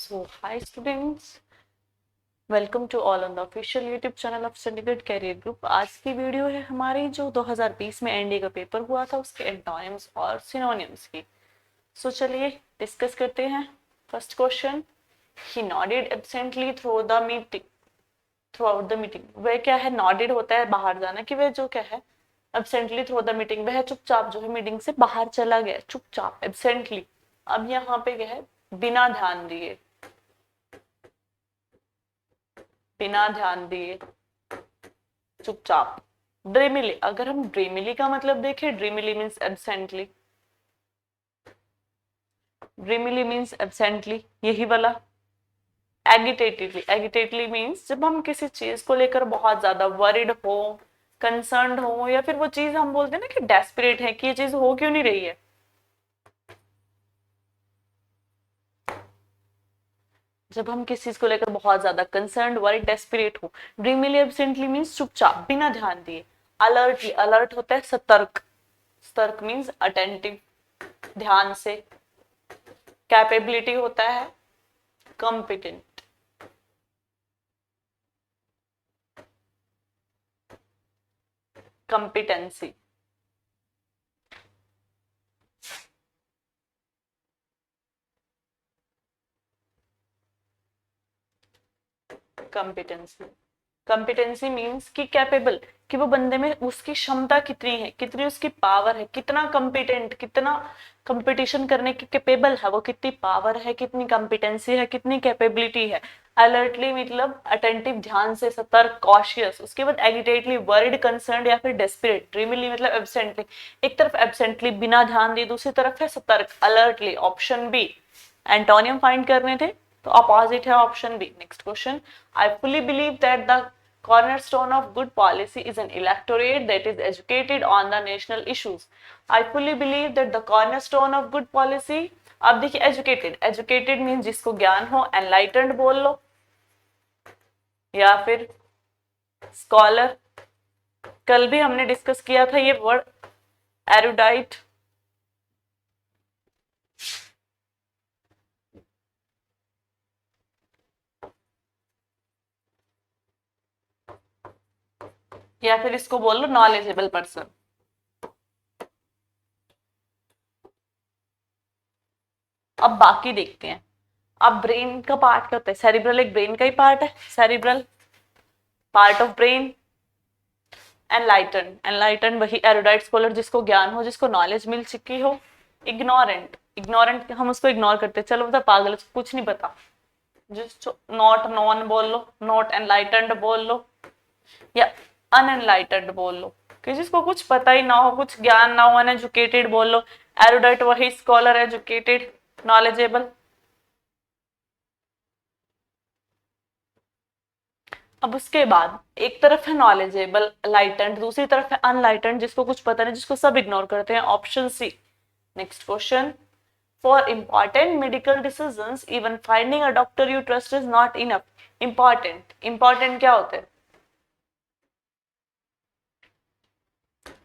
So, hi students, welcome to all on the official YouTube channel of Chandigarh career group. आज की video है हमारी जो 2020 में एनडीए का पेपर हुआ था उसके एंटोनिम्स और सिनोनिम्स की। सो चलिए डिस्कस करते हैं। First question, he nodded absently throughout the meeting. वह क्या है, नॉडेड होता है बाहर जाना, कि वह जो क्या है एब्सेंटली थ्रू द मीटिंग, वह चुपचाप जो है मीटिंग से बाहर चला गया, चुपचाप एब्सेंटली। अब यहाँ पे क्या है, बिना ध्यान दिए, बिना ध्यान दिए, चुपचाप। ड्रीमिली, अगर हम ड्रीमिली का मतलब देखें, ड्रीमिली मीन्स एब्सेंटली, ड्रीमिली मीन्स एब्सेंटली, यही वाला। एगिटेटेडली, एगिटेटली मीन्स जब हम किसी चीज को लेकर बहुत ज्यादा वरिड हो, कंसर्न्ड हो, या फिर वो चीज हम बोलते हैं ना कि डेस्परेट है कि ये चीज हो क्यों नहीं रही है। जब हम किसी चीज को लेकर बहुत ज्यादा कंसर्न्ड, वरिड, डेस्परेट हो। ड्रीमिली एब्सेंटली मीन्स चुपचाप, बिना ध्यान दिए। अलर्टली, अलर्ट होता है सतर्क, सतर्क मीन्स अटेंटिव, ध्यान से। कैपेबिलिटी होता है competent, competency. Competency, competency means कि कैपेबल, कि वो बंदे में उसकी क्षमता कितनी है, कितनी उसकी पावर है, कितना कॉम्पिटेंट, कितना कंपटीशन करने की कैपेबल है, वो कितनी पावर है, कितनी कॉम्पिटेंसी है, कितनी कैपेबिलिटी है। अलर्टली मतलब अटेंटिव, ध्यान से, सतर्क, कॉशियस। उसके बाद एगिटेटली, वरिड, कंसर्न्ड या फिर डेस्परेट। ड्रीमिली मतलब एब्सेंटली, एक तरफ एब्सेंटली बिना ध्यान दिए, दूसरी तरफ है सतर्क, alertly. Option B. Antonym find करने थे तो अपोजिट है option B. Next question, I fully believe that the cornerstone of good policy is an electorate that is educated on the national issues. I fully believe that the cornerstone of good policy, अब देखिए educated, educated means जिसको ज्ञान हो, enlightened बोल लो या फिर scholar. कल भी हमने डिस्कस किया था ये वर्ड एरुडाइट, या फिर इसको बोल लो नॉलेजेबल पर्सन। अब बाकी देखते हैं। अब ब्रेन का पार्ट क्या होता है, सेरिब्रल एक ब्रेन का ही पार्ट है, cerebral part of brain. Enlighten, enlighten वही एरुडाइट स्कॉलर जिसको ज्ञान हो, जिसको नॉलेज मिल चुकी हो। इग्नोरेंट, इग्नोरेंट हम उसको इग्नोर करते हैं, चलो बता पागल, कुछ नहीं पता, जिसको नॉट नॉन बोल लो, नॉट एनलाइटेंड बोल लो, या अनएनलाइटेंड बोल लो, कि जिसको कुछ पता ही ना हो, कुछ ज्ञान ना हो, अनएजुकेटेड बोल लो। एरुडाइट वही स्कॉलर, एजुकेटेड, नॉलेजेबल। अब उसके बाद एक तरफ है नॉलेजेबल, लाइटेंड, दूसरी तरफ है अनलाइटेंड, जिसको कुछ पता नहीं, जिसको सब इग्नोर करते हैं, option C. Next question, for important medical decisions even finding a doctor you trust is not enough. Important, important क्या होते हैं,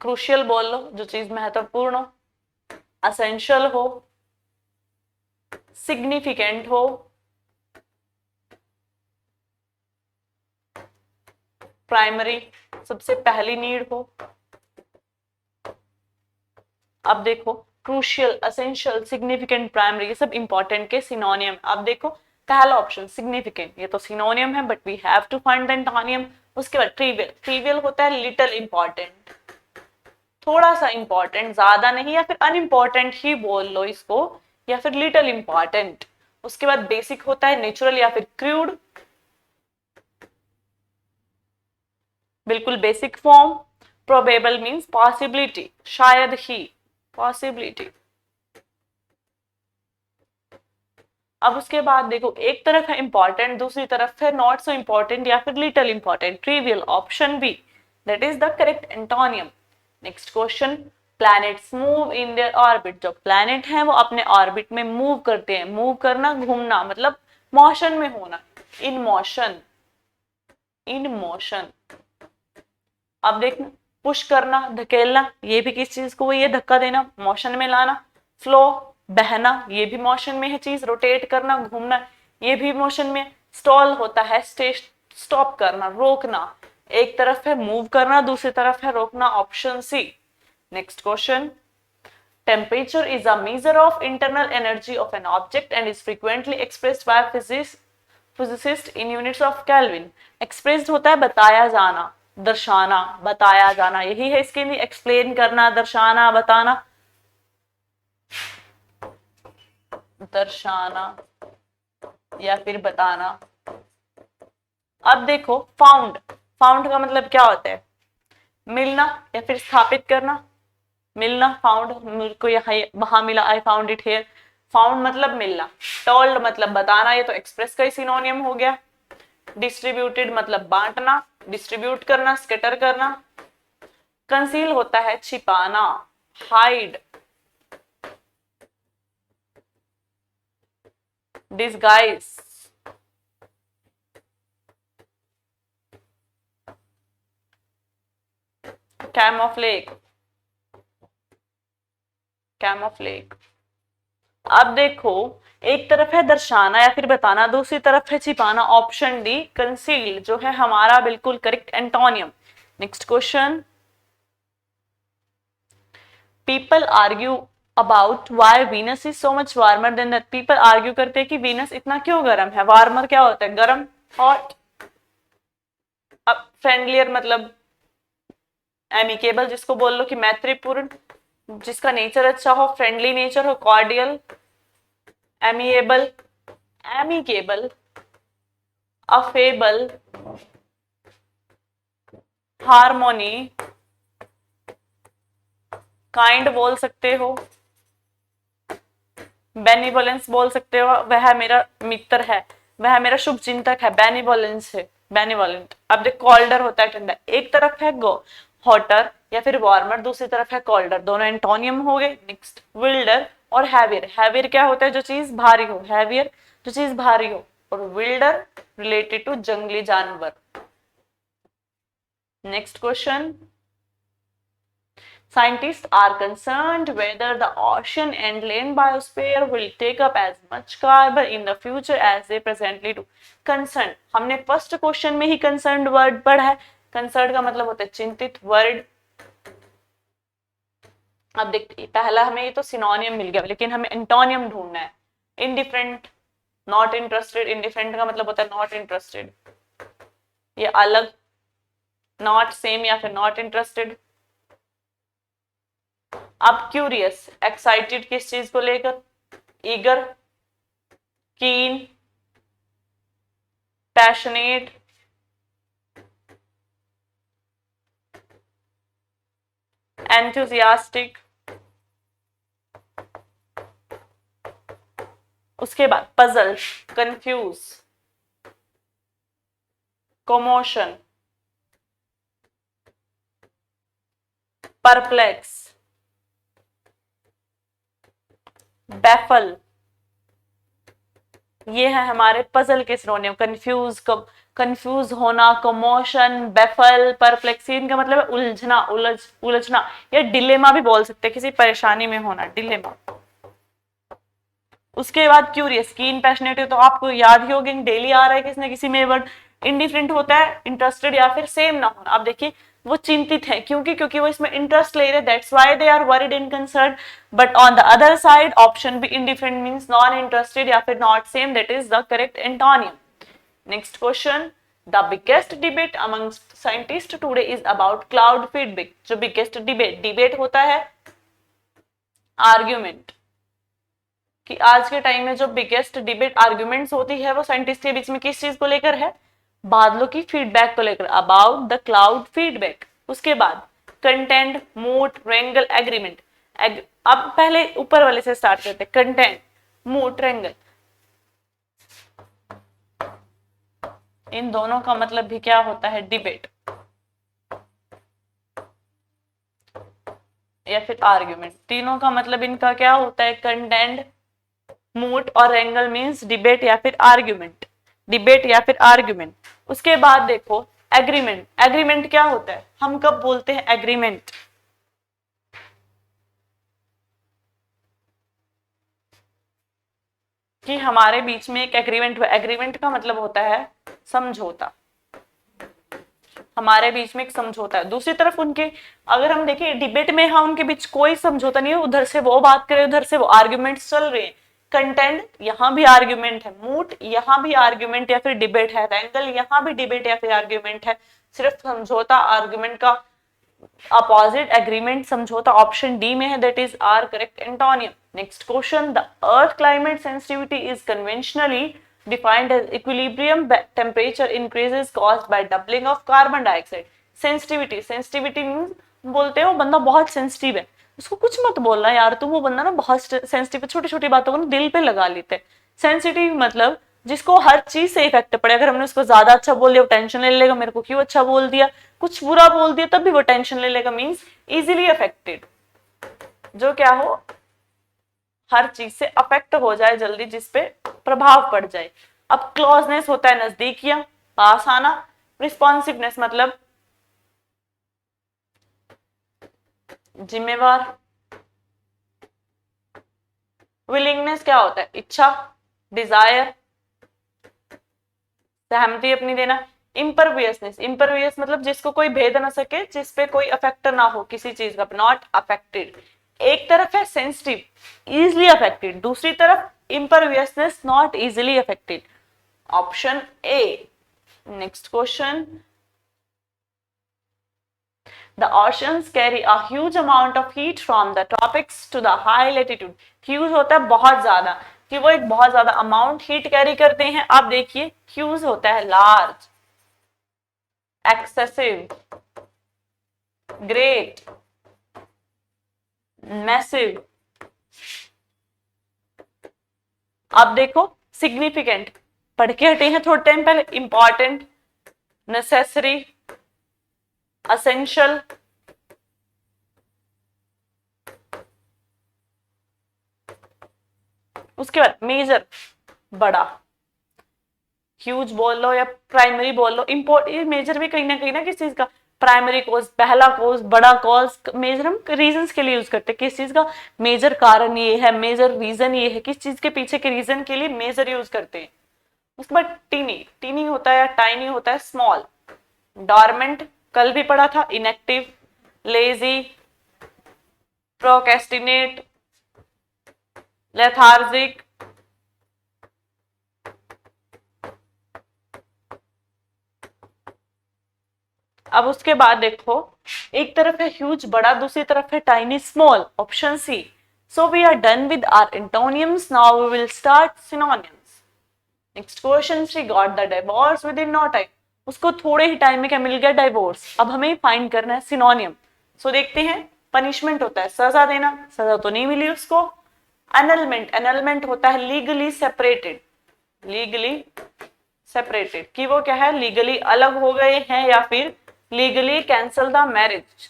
क्रूशियल बोल लो, जो चीज महत्वपूर्ण हो, असेंशियल हो, सिग्निफिकेंट हो, प्राइमरी, सबसे पहली नीड हो। अब देखो, क्रूशियल, असेंशियल, सिग्निफिकेंट, प्राइमरी, ये सब इंपॉर्टेंट के सिनोनियम। अब देखो पहला ऑप्शन सिग्निफिकेंट, ये तो सिनोनियम है, but we have to find the antonym. उसके बाद ट्रिवियल, ट्रिवियल होता है लिटिल इंपॉर्टेंट, थोड़ा सा इंपॉर्टेंट, ज्यादा नहीं, या फिर अनइंपॉर्टेंट ही बोल लो इसको, या फिर लिटिल इंपॉर्टेंट। उसके बाद बेसिक होता है नेचुरल या फिर क्रूड, बिल्कुल basic form. Probable means possibility, शायद ही, पॉसिबिलिटी। अब उसके बाद देखो, एक तरफ है इंपॉर्टेंट, दूसरी तरफ है नॉट सो इंपॉर्टेंट या फिर little important, trivial, option B, that is the correct antonym. Next question, planets move in their orbit. जो प्लैनेट है वो अपने ऑर्बिट में मूव करते हैं, मूव करना, घूमना, मतलब मोशन में होना, इन मोशन, इन मोशन। अब देखना, पुश करना, धकेलना, ये भी किस चीज को, ये धक्का देना, मोशन में लाना। फ्लो, बहना, ये भी मोशन में है चीज, रोटेट करना, घूमना, ये भी मोशन में। स्टॉल होता है स्टॉप करना, रोकना। एक तरफ है मूव करना, दूसरी तरफ है रोकना, option C. Next question, temperature is a measure of internal energy of an object and is frequently expressed by physicists in units of Kelvin। expressed होता है बताया जाना, दर्शाना, बताया जाना, यही है इसके लिए एक्सप्लेन करना, दर्शाना, बताना, दर्शाना या फिर बताना। अब देखो फाउंड, फाउंड का मतलब क्या होता है? मिलना या फिर स्थापित करना। मिलना, फाउंड, मेरे को यहाँ वहां मिला, I found it here. Found मतलब मिलना। टोल्ड मतलब बताना, ये तो एक्सप्रेस का ही सिनोनियम हो गया। डिस्ट्रीब्यूटेड मतलब बांटना, डिस्ट्रीब्यूट करना, स्कैटर करना। कंसील होता है छिपाना, हाइड, डिस्गाइज, कैमोफ्लेज, कैमोफ्लेज। अब देखो, एक तरफ है दर्शाना या फिर बताना, दूसरी तरफ है छिपाना, ऑप्शन डी कंसील जो है हमारा बिल्कुल correct antonym. Next question, people argue about why Venus is so much warmer than that. People argue करते हैं कि वीनस इतना क्यों गर्म है। वार्मर क्या होता है? गर्म, हॉट। अब फ्रेंडलियर मतलब एमिकेबल, जिसको बोल लो कि मैत्रीपूर्ण, जिसका नेचर अच्छा हो, फ्रेंडली नेचर हो, cordial, amiable, amicable, affable, harmony, kind बोल सकते हो, बेनिवोलेंस बोल सकते हो, वह मेरा मित्र है, वह मेरा शुभ चिंतक है, बेनिवोलेंस है, बेनिवोलेंट। अब देख, कोल्डर होता है ठंडा, एक तरफ है गो हॉटर या फिर वार्मर, दूसरी तरफ है कोल्डर, दोनों एंटोनियम हो गए। नेक्स्ट, विल्डर और हैवियर। हैवियर क्या होता है? जो चीज भारी हो, हैवियर जो चीज भारी हो, और विल्डर रिलेटेड टू जंगली जानवर। Next question, scientists are concerned whether the ocean and land biosphere will take up as much carbon in the future as they presently do। concerned, हमने फर्स्ट क्वेश्चन में ही concerned वर्ड पढ़ा है। concerned का मतलब होता है चिंतित, वर्ड। अब देखिए, पहला हमें ये तो सिनोनियम मिल गया, लेकिन हमें एंटोनियम ढूंढना है। Indifferent, not interested. इंडिफरेंट का मतलब होता है नॉट इंटरेस्टेड, ये अलग, नॉट सेम या फिर नॉट इंटरेस्टेड। अब क्यूरियस, एक्साइटेड किस चीज को लेकर? ईगर, कीन, पैशनेट, एंथुजियास्टिक। उसके बाद puzzle, confuse, commotion, perplex, baffle. ये है हमारे पजल के सिनोनियम। कंफ्यूज, कंफ्यूज होना, कमोशन, बैफल, परप्लेक्सिन का मतलब है उलझना, उलझना, या डिलेमा भी बोल सकते हैं, किसी परेशानी में होना, डिलेमा। उसके बाद क्यूरियस, कीन, पैशनेट तो आपको याद ही होगी, डेली आ रहा है किसी न किसी में वर्ड। इंडिफरेंट होता है इंटरेस्टेड या फिर सेम ना होना। आप देखिए, वो चिंतित है, क्योंकि वो इसमें इंटरेस्ट ले रहे, that's why they are worried and concern. But on the other side, option B indifferent means non interested या फिर not same, that is the correct antonym. Next question, the biggest debate among scientist today is about cloud feedback. जो biggest debate होता है, argument, कि आज के time में जो बिगेस्ट डिबेट आर्ग्यूमेंट्स होती है वो साइंटिस्ट के बीच में किस चीज को लेकर है? बादलों की फीडबैक को लेकर, अबाउट द क्लाउड फीडबैक। उसके बाद कंटेंट, मूड, रेंगल, एग्रीमेंट। अब पहले ऊपर वाले से स्टार्ट करते हैं। कंटेंट, मूड, रेंगल, इन दोनों का मतलब भी क्या होता है? डिबेट या फिर आर्ग्यूमेंट। तीनों का मतलब इनका क्या होता है? कंटेंट, मूड और रेंगल मींस डिबेट या फिर आर्ग्यूमेंट, डिबेट या फिर आर्ग्यूमेंट। उसके बाद देखो एग्रीमेंट। एग्रीमेंट क्या होता है? हम कब बोलते हैं एग्रीमेंट? कि हमारे बीच में एक एग्रीमेंट हुआ। एग्रीमेंट का मतलब होता है समझौता, हमारे बीच में एक समझौता है। दूसरी तरफ उनके, अगर हम देखें डिबेट में, हाँ उनके बीच कोई समझौता नहीं है, उधर से वो बात करे, उधर से वो, आर्ग्यूमेंट्स चल रहे हैं, कंटेंट यहाँ भी आर्ग्यूमेंट है, मूट यहाँ भी आर्ग्यूमेंट या फिर डिबेट है, रैंगल यहाँ भी डिबेट या फिर आर्ग्यूमेंट है, सिर्फ समझौता आर्ग्यूमेंट का अपोजिट एग्रीमेंट समझौता ऑप्शन डी में है, that is our correct antonym. Next question, the earth climate sensitivity is conventionally defined as equilibrium temperature increases caused by doubling of carbon dioxide. sensitivity means बोलते हैं वो बंदा बहुत sensitive है, उसको कुछ मत बोलना यार तुम, वो बंदा ना बहुत सेंसिटिव है, छोटी छोटी बातों को दिल पे लगा लेते हैं। सेंसिटिव मतलब जिसको हर चीज से इफेक्ट पड़े, अगर हमने उसको ज्यादा अच्छा बोल दिया वो टेंशन ले लेगा, मेरे को क्यों अच्छा बोल दिया, कुछ बुरा बोल दिया तब भी वो टेंशन ले लेगा, मीन्स इजिली अफेक्टेड, जो क्या हो हर चीज से अफेक्ट हो जाए जल्दी, जिसपे प्रभाव पड़ जाए। अब क्लोजनेस होता है नजदीकियां, पास आना। रिस्पॉन्सिवनेस मतलब जिम्मेवार। विलिंगनेस क्या होता है, इच्छा, डिजायर, सहमति अपनी देना। इम्परवियसनेस, इम्परवियस मतलब जिसको कोई भेद ना सके, जिसपे कोई अफेक्ट ना हो किसी चीज का, नॉट अफेक्टेड। एक तरफ है सेंसिटिव इजिली अफेक्टेड, दूसरी तरफ imperviousness not easily affected, option A. Next question, the oceans carry a huge amount of heat from the tropics to the high latitude। Huge होता है बहुत ज्यादा, कि वो एक बहुत ज्यादा अमाउंट हीट कैरी करते हैं। आप देखिए ह्यूज होता है लार्ज, एक्सेसिव, ग्रेट, मैसिव। आप देखो सिग्निफिकेंट, पढ़ के हटे हैं थोड़े टाइम पहले, इंपॉर्टेंट, नेसेसरी, असेंशियल। उसके बाद मेजर, बड़ा, ह्यूज बोल लो या प्राइमरी बोल लो, इंपोर्टेंट मेजर भी कहीं ना किस चीज का, प्राइमरी कोज, पहला कोज, बड़ा कोज। मेजर हम रीजंस के लिए यूज करते हैं, किस चीज का मेजर कारण ये है, मेजर रीजन ये है, किस चीज के पीछे के रीजन के लिए मेजर यूज करते हैं। उसके बाद टीनी, टीनी होता है, टाइनी होता है, स्मॉल। डॉर्मेंट कल भी पढ़ा था, इनएक्टिव, लेजी, प्रोकेस्टिनेट, लेथार्जिक। अब उसके बाद देखो, एक तरफ है ह्यूज बड़ा, दूसरी तरफ है tiny small, option C. So we are done with our antonyms, now we will start synonyms. Next question, she got the divorce within no time. उसको थोड़े ही टाइम में क्या मिल गया, डिवोर्स। अब हमें फाइंड करना है सिनोनियम। सो देखते हैं, पनिशमेंट होता है सजा देना, सजा तो नहीं मिली उसको। एनलमेंट, एनलमेंट होता है लीगली सेपरेटेड, लीगली सेपरेटेड, कि वो क्या है लीगली अलग हो गए हैं, या फिर legally cancel the marriage,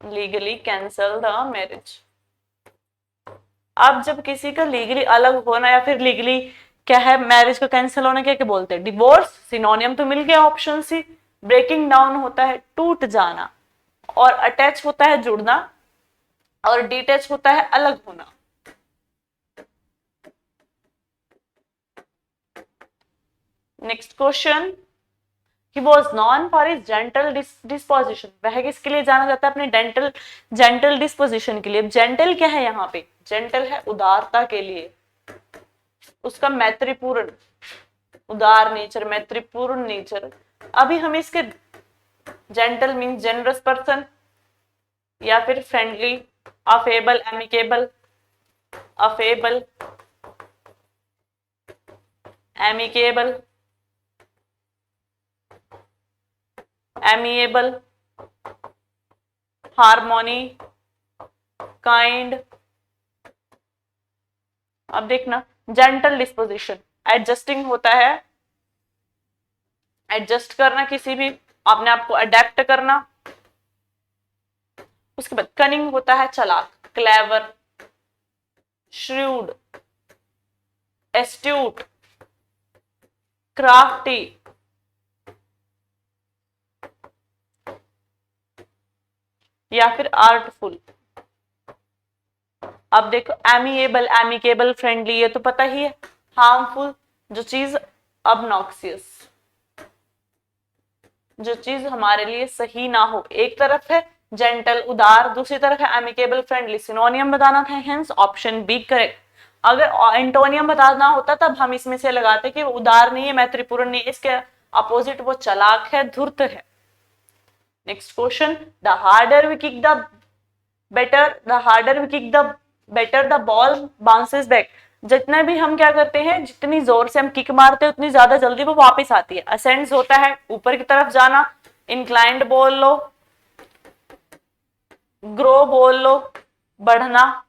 legally cancel the marriage. अब जब किसी का लीगली अलग होना या फिर लीगली क्या है मैरिज का कैंसिल होना, क्या क्या बोलते हैं, डिवोर्स। सिनोनियम तो मिल गया ऑप्शन सी। ब्रेकिंग डाउन होता है टूट जाना, और अटैच होता है जुड़ना, और डिटैच होता है अलग होना। Next question, he was known for his gentle disposition। वह किसके लिए जाना जाता है, अपने जेंटल डिस्पोजिशन के लिए। जेंटल क्या है यहाँ पे, जेंटल है उदारता के लिए, उसका मैत्रीपूर्ण, उदार नेचर, मैत्रीपूर्ण नेचर। अभी हम इसके जेंटल मीन्स जेनरस पर्सन, या फिर friendly, affable, amicable, affable, amicable, amiable, harmony, kind. अब देखना, जेंटल डिस्पोजिशन एडजस्टिंग होता है, एडजस्ट करना, किसी भी अपने आप को अडेप्ट करना। उसके बाद कनिंग होता है चालाक, क्लेवर, श्रूड, एस्ट्यूट, क्राफ्टी, या फिर आर्टफुल। अब देखो एमिएबल, एमिकेबल, फ्रेंडली, ये तो पता ही है। हार्मफुल, जो चीज ऑब्नॉक्सियस, जो चीज हमारे लिए सही ना हो। एक तरफ है जेंटल, उदार, दूसरी तरफ है एमिकेबल, फ्रेंडली। सिनोनियम बताना था, हेंस ऑप्शन बी करेक्ट। अगर एंटोनियम बताना होता तब हम इसमें से लगाते कि वो उदार नहीं है, मैत्रीपूर्ण नहीं है, इसके अपोजिट वो चालाक है, धूर्त है। Next question, the harder we kick the better the ball bounces back. जितना भी हम क्या करते हैं, जितनी जोर से हम किक मारते हैं उतनी ज्यादा जल्दी वो वापस आती है। असेंड्स होता है ऊपर की तरफ जाना, इंक्लाइंड बोल लो, ग्रो बोल लो, बढ़ना।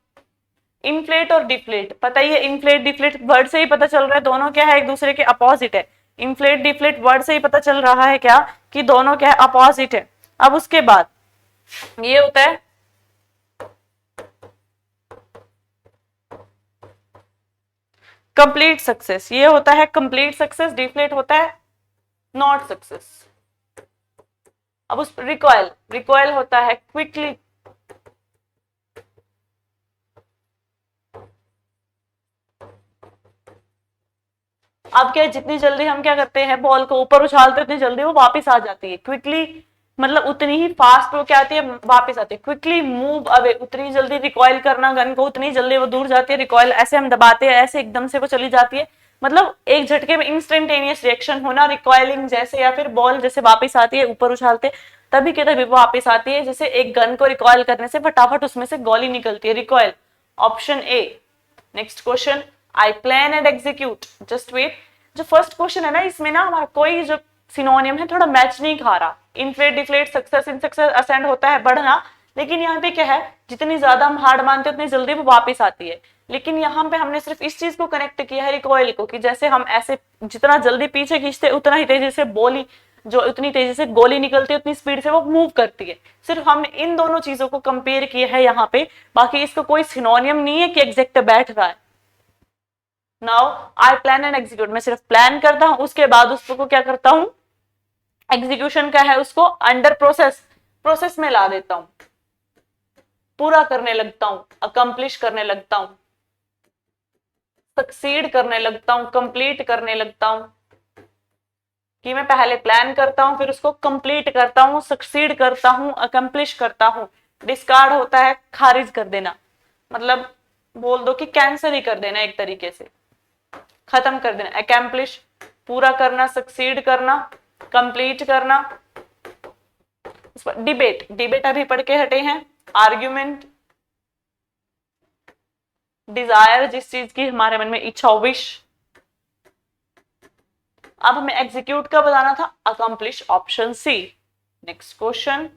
इन्फ्लेट और डिफ्लेट, पता ही है, इन्फ्लेट डिफ्लेट वर्ड से ही पता चल रहा है दोनों क्या है, एक दूसरे के अपोजिट है। इन्फ्लेट डिफ्लेट वर्ड से ही पता चल रहा है क्या कि दोनों क्या है, अपोजिट है। अब उसके बाद ये होता है कंप्लीट सक्सेस, ये होता है कंप्लीट सक्सेस, डिफ्लेट होता है नॉट सक्सेस। अब उस रिकॉयल, रिकॉयल होता है क्विकली, अब क्या, जितनी जल्दी हम क्या करते हैं बॉल को ऊपर उछालते हैं उतनी जल्दी वो वापस आ जाती है। क्विकली मतलब उतनी ही फास्ट वो क्या आती है, वापस आती है। क्विकली मूव अवे, उतनी जल्दी रिकॉइल करना गन को, उतनी जल्दी वो दूर जाती है। रिकॉइल ऐसे हम दबाते हैं, ऐसे एकदम से वो चली जाती है, मतलब एक झटके में इंस्टेंटेनियस रिएक्शन होना। रिकॉइलिंग जैसे, या फिर बॉल जैसे वापस आती है ऊपर उछालते तभी के तभी वापस आती है, जैसे एक गन को रिकॉइल करने से फटाफट उसमें से गोली निकलती है, recoil. Option A. Next question, I plan and execute, just wait. जो फर्स्ट क्वेश्चन है ना, इसमें ना हमारा कोई जो सिनोनियम है थोड़ा मैच नहीं खा रहा। इन्फ्लेट डिफ्लेट सक्सेस इनसक्सेस असेंड होता है बढ़ना, लेकिन यहाँ पे क्या है, जितनी ज्यादा हम हार्ड मानते हैं उतनी जल्दी वो वापस आती है। लेकिन यहाँ पे हमने सिर्फ इस चीज को कनेक्ट किया है रिकॉइल को, कि जैसे हम ऐसे जितना जल्दी पीछे खींचते उतना ही तेजी से बोली, जो उतनी तेजी से गोली निकलती है उतनी स्पीड से वो मूव करती है। सिर्फ हमने इन दोनों चीजों को कंपेयर किया है यहाँ पे, बाकी इसका कोई सिनोनियम नहीं है कि एग्जैक्ट बैठ रहा है। Now I plan and execute, मैं सिर्फ प्लान करता हूं, उसके बाद उसको क्या करता हूं, एग्जीक्यूशन का है उसको अंडर प्रोसेस, प्रोसेस में ला देता हूं, पूरा करने लगता हूं, अकम्प्लिश करने लगता हूं, सक्सीड करने लगता हूं, कंप्लीट करने लगता हूं। कि मैं पहले प्लान करता हूं, फिर उसको कंप्लीट करता हूं, सक्सीड करता हूं, अकम्प्लिश करता हूं। डिस्कार्ड होता है खारिज कर देना, मतलब बोल दो कि कैंसिल ही कर देना, एक तरीके से खत्म कर देना। अकम्प्लिश पूरा करना, सक्सीड करना, कंप्लीट करना। डिबेट, डिबेट अभी पढ़ के हटे हैं। आर्ग्यूमेंट, डिजायर, जिस चीज की हमारे मन में इच्छा हो, विश। अब हमें एग्जीक्यूट का बताना था, accomplish, option C. Next question,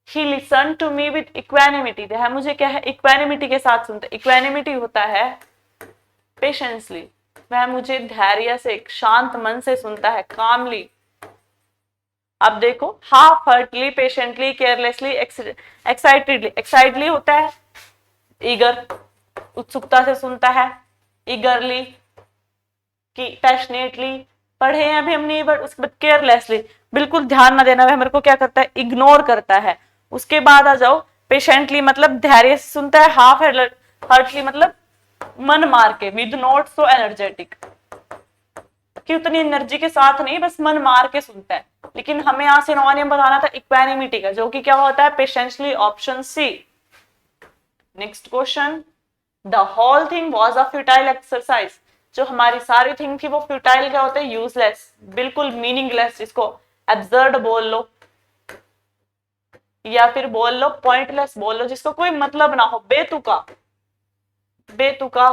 he listen to me with equanimity, वह मुझे क्या है, इक्वानिमिटी के साथ सुनते। इक्वानिमिटी होता है पेशेंसली, वह मुझे धैर्य से, शांत मन से सुनता है, कामली। अब देखो, half heartedly, patiently, carelessly, excitedly. Excitedly होता है ईगर, उत्सुकता से सुनता है, ईगरली कि पैशनेटली पढ़े हैं अभी हमने ये वर्ड। उसके बाद केयरलेसली, बिल्कुल ध्यान ना देना, वह मेरे को क्या करता है, इग्नोर करता है। उसके बाद आ जाओ, पेशेंटली मतलब धैर्य से सुनता है, हाफ हर्टली मतलब मन मार के, विद नॉट सो एनर्जेटिक, कि उतनी एनर्जी के साथ नहीं, बस मन मार के सुनता है। लेकिन हमें यहां से सिनोनियम बताना था इक्वानिमिटी का, जो कि क्या होता है, patiently, option C. Next question, the whole thing was a futile exercise, जो हमारी सारी थिंग थी वो फ्यूटाइल क्या होता है, यूजलेस, बिल्कुल मीनिंगलेस, जिसको एब्सर्ड बोल लो, या फिर बोल लो पॉइंटलेस बोल लो, जिसको कोई मतलब ना हो, बेतुका, बेतुका,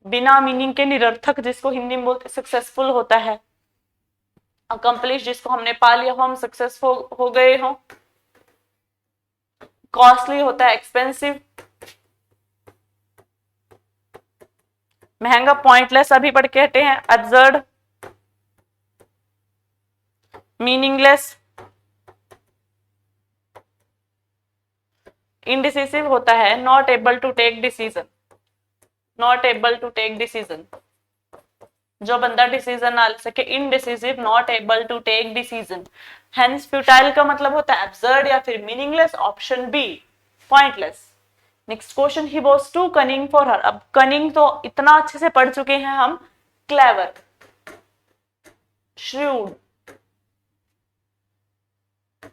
बिना मीनिंग के, निरर्थक, जिसको हिंदी में बोलते सक्सेसफुल होता है। अकम्प्लिश, जिसको हमने पा लिया हो, हम सक्सेसफुल हो गए हो। कॉस्टली होता है एक्सपेंसिव, महंगा, पॉइंटलेस अभी पढ़ के हटे हैं, अब्सर्ड, मीनिंगलेस, इनडिसिसिव होता है not able to take decision, not able to take decision, जो बंदा डिसीजन ना ले सके, indecisive, not able to take decision. Hence futile का मतलब होता है एब्सर्ड या फिर meaningless, option B, pointless. Next question, he was too cunning for her. अब कनिंग तो इतना अच्छे से पढ़ चुके हैं हम, clever, shrewd,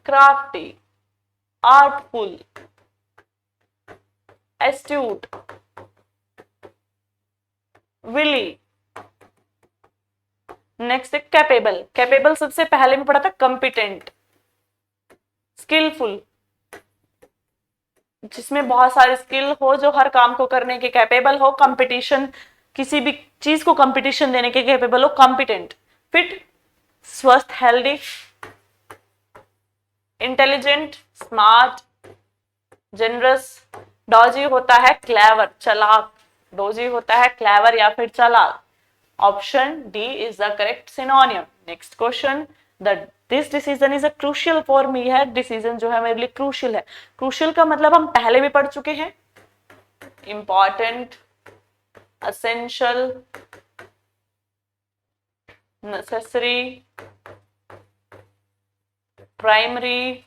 crafty, artful, astute, wily। Next है कैपेबल। कैपेबल सबसे पहले में पढ़ा था कॉम्पिटेंट, स्किलफुल, जिसमें बहुत सारे स्किल हो, जो हर काम को करने के कैपेबल हो, कंपटीशन, किसी भी चीज को कंपटीशन देने के कैपेबल हो, कॉम्पिटेंट। फिट, स्वस्थ, healthy, intelligent, smart, generous. Doge होता है क्लेवर, चालाक। डॉजी होता है क्लेवर या फिर चालाक। Option D is the correct synonym. Next question, this decision is a crucial for me है। डिसीजन जो है मेरे लिए क्रूशियल है। क्रूशियल का मतलब हम पहले भी पढ़ चुके हैं, इंपॉर्टेंट, असेंशियल, नेसेसरी, प्राइमरी।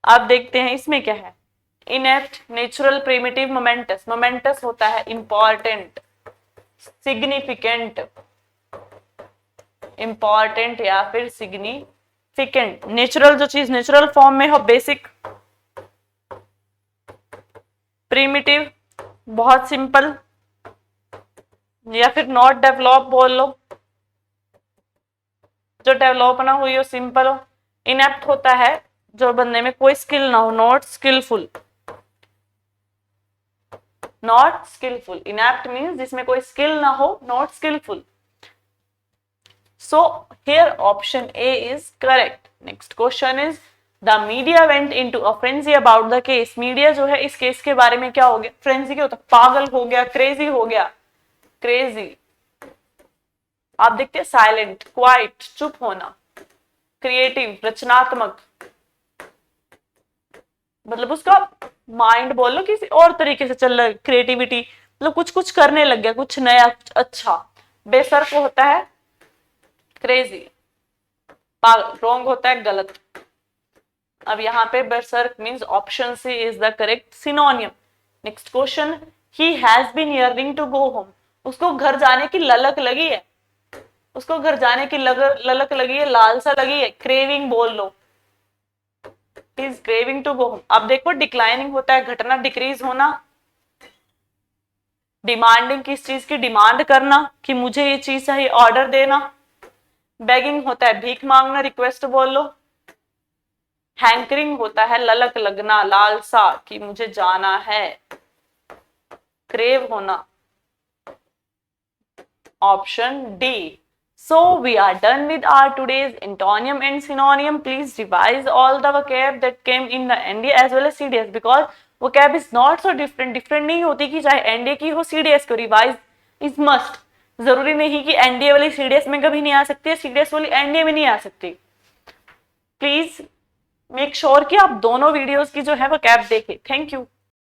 आप देखते हैं इसमें क्या है, inept, natural, primitive, moments. Moments होता है इंपॉर्टेंट, सिग्निफिकेंट, इंपॉर्टेंट या फिर सिग्निफिकेंट। नेचुरल जो चीज नेचुरल फॉर्म में हो, बेसिक। प्रिमिटिव, बहुत सिंपल, या फिर नॉट डेवलप बोल लो, जो डेवलप ना हुई हो, सिंपल हो। इनेप्ट होता है जो बंदे में कोई स्किल ना हो, not skillful. Not skillful, inept means जिसमें कोई स्किल ना हो, not skillful. So here option A is correct. Next question is, the media went into a frenzy about the case. Media जो है इस केस के बारे में क्या हो गया, फ्रेंजी क्या होता है, पागल हो गया, क्रेजी हो गया, क्रेजी। आप देखते हैं साइलेंट, क्वाइट, चुप होना, क्रिएटिव, रचनात्मक, मतलब उसका माइंड बोल लो किसी और तरीके से चल रहा है, क्रिएटिविटी, मतलब कुछ कुछ करने लग गया, कुछ नया, कुछ अच्छा। बेसर्क होता है क्रेजी, रॉन्ग होता है गलत। अब यहाँ पे berserk means option C is the correct synonym. Next question, he has been hearing to go home. उसको घर जाने की ललक लगी है, उसको घर जाने की ललक लगी है, लालसा लगी है, क्रेविंग बोल लो, is craving to go home. अब देखो डिक्लाइनिंग होता है घटना, डिक्रीज होना। डिमांडिंग, किस चीज की डिमांड करना, कि मुझे ये चीज चाहिए, ऑर्डर देना। बेगिंग होता है भीख मांगना, रिक्वेस्ट बोल लो। हैंकरिंग होता है ललक लगना, लालसा, कि मुझे जाना है। क्रेव होना, option D. So we are done with our today's antonym and synonym. Please revise all the vocab that came in the NDA as well as CDS, because vocab is not so different. Different नहीं होती कि चाहे NDA की हो CDS को, revise is must. जरूरी नहीं कि NDA वाली CDS में कभी नहीं आ सकती है, CDS वाली NDA में नहीं आ सकती। प्लीज मेक श्योर कि आप दोनों वीडियोस की जो है vocab देखें। Thank you.